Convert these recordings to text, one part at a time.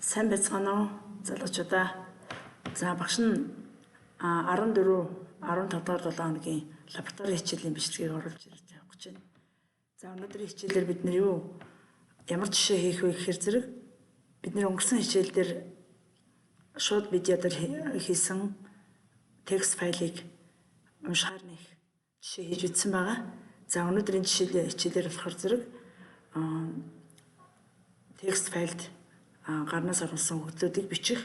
Сайн байцгаана уу залуучуудаа. За багш нь 14 15 дугаар 7 хоногийн лаборатори хичээлийн бичлэгийг оруулж ирж явах гэж байна. За өнөөдрийн хичээлээр бид нэр ямар жишээ хийх вэ гэхээр зэрэг бид нэр өнгөрсөн хичээлдэр шууд видеодор хийсэн текст файлыг уншихаар нэг жишээ хийж үзсэн байгаа. За өнөөдрийн хичээлээр болохоор зэрэг текст файлд гарнаас оруулсан өгдлүүдийг бичих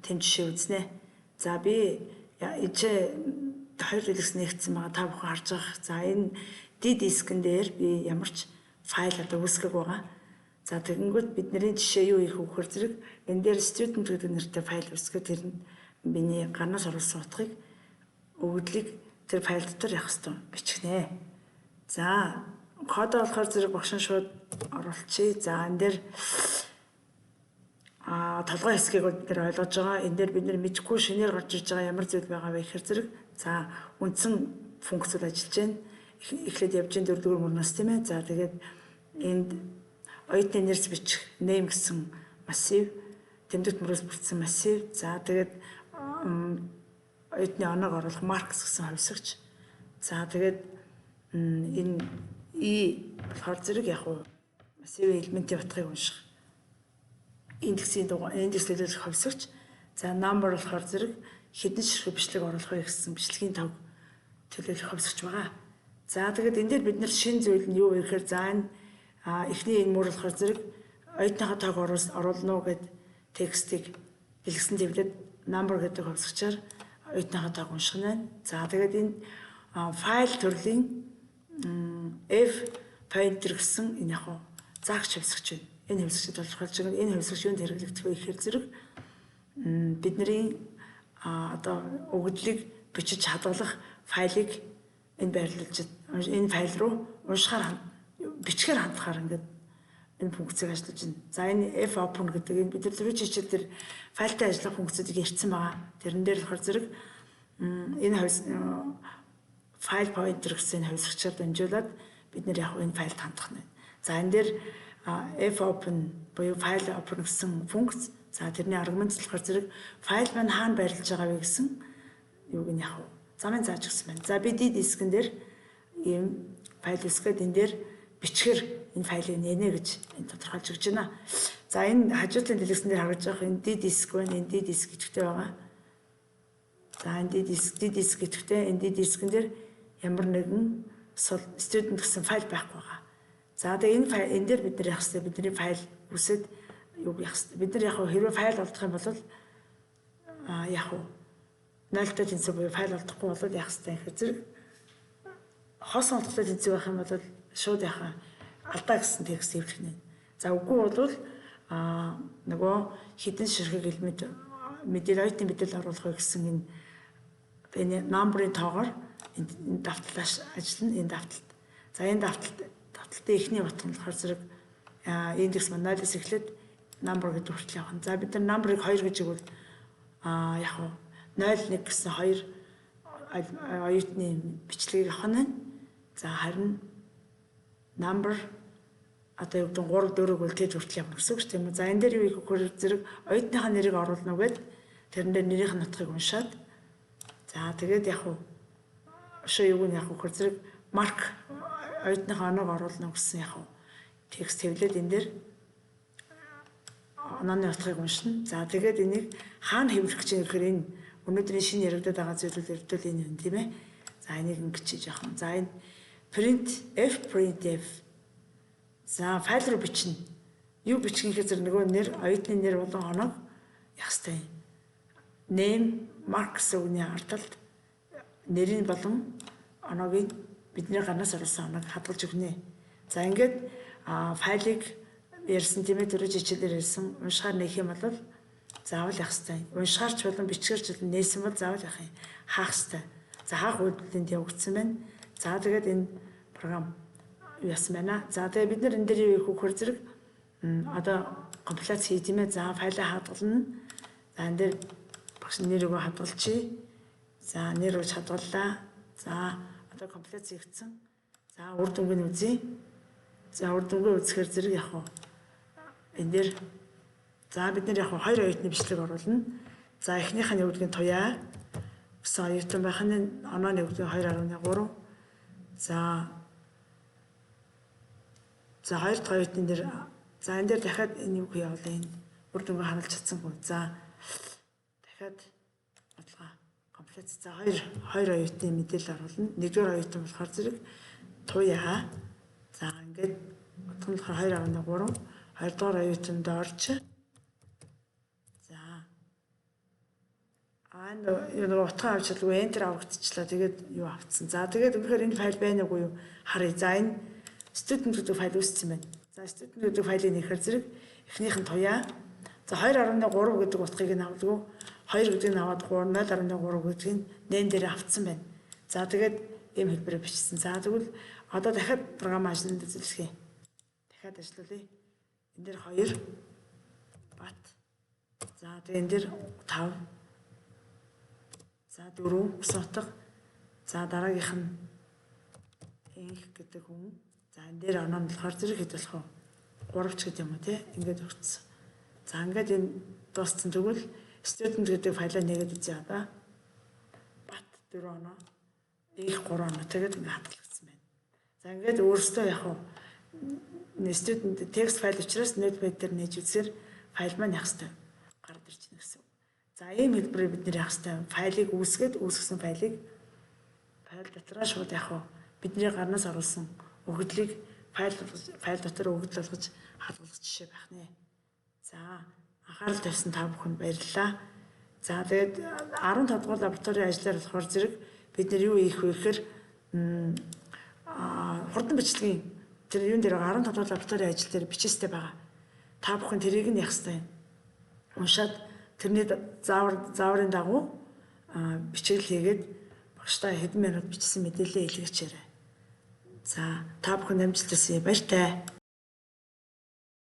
тэм жишээ үзнэ. За би ичээ 2 хэлээс нэгдсэн байгаа та бүхэн харж байгаа. За энэ D-дискэн дээр би ямар ч файл одоо үүсгэх байгаа. За тэгэнгүүт бидний жишээ юу их өгөхөр зэрэг энэ дээр student гэдэг нэртэй файл үүсгэх тэр нь миний гарнаас оруулсан утгыг өгдлийг тэр файл дотор явах хэрэгтэй бичихнэ. За кодоо болохоор зэрэг багш нь шууд оруулчихъя. За энэ дээр толгой хэсгийг бид нар ойлгож байгаа. Энэ дээр бид нар мэдхгүй шинээр гарч иж байгаа ямар зүйл байгаа вэ гэхээр зэрэг за үндсэн функцүүд ажиллаж байна. Эхлээд явж байгаа 4-р мөрнөөс тийм ээ. За тэгээд энд оюутны нэрс бичих name гэсэн массив, тэмдэгт мөрөөс бүрдсэн массив. За тэгээд оюутны оноог оруулах marks гэсэн хувьсагч. За тэгээд энэ болохоор зэрэг яг уу массивын элементийн утгыг унших. Индексийн индекслэлэх хувьсагч. За number болохоор зэрэг хэдэн ширхэг бичлэг оруулах вэ гэсэн бичлэгийн тав төлөөлөх хувьсагч байгаа. За тэгээд энэ дээр бид нар шинэ зүйл нь юу вэ гэхээр за энэ эхний энэ мөр болохоор зэрэг оюутныхаа тоог оруулна уу гэд текстийг дэлгэсэн төвлөд number гэдэг хувьсагчаар оюутныхаа тоог унших нь. За тэгээд энэ файл төрлийн F pointer гэсэн энэ яг заагч хувьсагч байна. Энэ хувьсагчд болохоор зэрэг энэ хувьсагч юунд хэрэглэгдэх вэ гэхээр зэрэг бидний одоо өгдлийг бичиж хадгалах файлыг энэ байрлуулж энэ файл руу уншихаар бичгээр хандахаар ингээд энэ функцийг ажиллаж байна. За энэ F open гэдэг энэ бид түрүү хичээл дээр файлтай ажиллах функцүүдийг ярьсан байгаа. Тэрэн дээр болохоор зэрэг энэ файл pointer гэсэн хувьсагчаар дамжуулаад бид нэр яг энэ файлд хандах нь. За энэ дээр F open буюу файл open гэсэн функц. За тэрний аргумент болохоор зэрэг файл маань хаана байрлаж байгаа вэ гэсэн юуг нь яг замын зааж өгсөн байна. За би D-дискэн дээр ийм файл үсгээд энэ дээр бичгээр энэ файлыг нэнэ гэж энэ тодорхойлж өгч байна. За энэ хажуудлын дэлгэсэн дээр харагдаж байгаа энэ D-диск байна. Энэ D-диск гэдэгтэй байгаа. За энэ D-диск гэдэгтэй энэ D-дискэн дээр ямар нэгэн student гэсэн файл байхгүй байгаа. За тэгээ энэ дээр бид нар яах вэ? Бидний файл үсэд юу яах вэ? Бид нар яг хэрвээ файл олдох юм бол яг 0-тай тэнцүү буюу файл олдохгүй бол яах вэ гэхээр зэрэг хоосон олдохтой тэнцүү байх юм бол шууд яах алдаа гэсэн текст хэвлэх нэ. За үгүй бол нөгөө хідэн ширхэг элемент оюутны мэдээлэл оруулах вэ гэсэн энэ number-ын тоогоор энэ давталтаас ажиллана энэ давталт. За энэ давталтын эхний утга нь болохоор зэрэг индекс маань 0-ээс эхлээд number гэдэг хүртэл явах. За бид нар number-ыг 2 гэж игвэл яг 0-1 гэсэн 2 оюутны бичлэгийг авах нь. За харин number одоо юу гэдэг 3 4 бол тэр хүртэл явна гэсэн үг шүү дээ. За энэ дээр юу их хөр зэрэг оюутныхаа нэрийг оруулна уу гэд тэрэн дээр нэрийнх нь утгыг уншаад за тэгээд яг юуг нь яг хөр зэрэг марк оюутныхаа оноог оруулна гэсэн яг текст хэвлээд энэ дээр онооны утгыг уншина. За тэгээд энийг хаана хэвлэх гэж ирэхээр энэ өнөөдрийн шинэ яригдаад байгаа зүйлүүд эрдүүл энэ юм тийм ээ. За энийг ингэж хийж явах юм. За энэ print F. За файл руу бичнэ. Юу бичих гэхээр зэрэг нөгөө нэр оюутны нэр болон оноог явах хэрэгтэй. Name marks үгний ардалт нэрийн болон оноогийн бидний гарнаас оруулсан оноог хадгалж өгнө. За ингээд файлыг ярьсан тийм ээ түрүү хичээлээр ярьсан уншихаар нээх юм бол заавал явах хэрэгтэй. Уншихаарч болон бичгээрч болон нээсэн бол заавал явах юм. Хаах хэрэгтэй. За хаах үйлдэлд явагдсан байна. За тэгээд энэ програм юу яасан байна. За тэгээд бид нар энэ дээр юу хөөхөр зэрэг одоо компиляц хий тийм ээ. За файлаа хадгална. За энэ дээр багш нэрийг хадгалчихъя. За нэр өгч хадгаллаа. За одоо компиляц хийгдсэн. За үр дүнг нь үзье. За үр дүнгээ үзэхээр зэрэг яг энэ дээр За бид нэр яг хоёр оюутны бичлэг оруулна. За эхнийх нь юу гэдгийг туяа. Гэсэн оюутан байх нь онооны үгдийн 2.3. За хоёр дахь оюутны дээр энэ дээр дахиад энэ юу явуулаа энэ үр дүнгээ харуулж чадсангүй. За дахиад бодлого комплект. За хоёр оюутны мэдээлэл оруулна. Нэгдүгээр оюутан болохоор зэрэг туяа. За ингээд утга нь болохоор 2.3. Хоёрдугаар оюутанд орж. За нэг утга авч чадлагүй enter авагдчихлаа. Тэгээд юу авцсан. За тэгээд үнэхээр энэ файл байна уу юу харъя. За энэ student гэдэг файл үүссэн байна. За student гэдэг файлыг нэхэр зэрэг эхнийх нь туяа. За 2.3 гэдэг утгыг нь авдаггүй. 2 гэдгийг нь аваад 0.3 гэдгийг нь нэн дээр авцсан байна. За тэгээд ийм хэлбэрээр бичсэн. За тэгвэл одоо дахиад програм ажланд зөвлөсгий. Дахиад ажиллуулъя. Энэ дээр 2 бат. За тэгээд энэ дээр 5. За 4 гэсэн утга. За дараагийнх нь инх гэдэг хүн. За энэ дээр оноо нь болохоор зэрэг хэд болох вэ? 3 ч гэдэг юм уу тий? Ингээд өгсөн. За ингээд энэ дууссан тэгвэл student гэдэг файлаа нэгээд үзье одоо. Бат 4 оноо. Инх 3 оноо тэгээд ингээд хадгалагдсан байна. За ингээд өөрөөсөө яг нь student текст файл учраас notepad дээр нээж үзсээр файл маань явах хэрэгтэй. Гараад ирж байна гэсэн. За ийм хэлбэрээр бид нэр явах хэрэгтэй. Файлыг үүсгэсэн файл дотроо шууд яг бидний гарнаас оруулсан өгөгдлийг файл дотор өгөгдөл болгож хадгалах жишээ байх нэ. За анхаарал тавьсан та бүхэнд баярлалаа. За тэгээд 15 дугаар лабораторийн ажлаар болохоор зэрэг бид нэр юу хийх вэ гэхээр хурдан бичлэгийн тэр юун дээр 15 дугаар лабораторийн ажил дээр бичээстэй байгаа. Та бүхэн тэрийг нь явах хэрэгтэй. Уншаад тэрний зааврын дагуу бичээл хийгээд багштай хэдэн минут бичсэн мэдээлэлээ илгээчээрэй. За та бүхэн амжилт хүсье. Баяртай.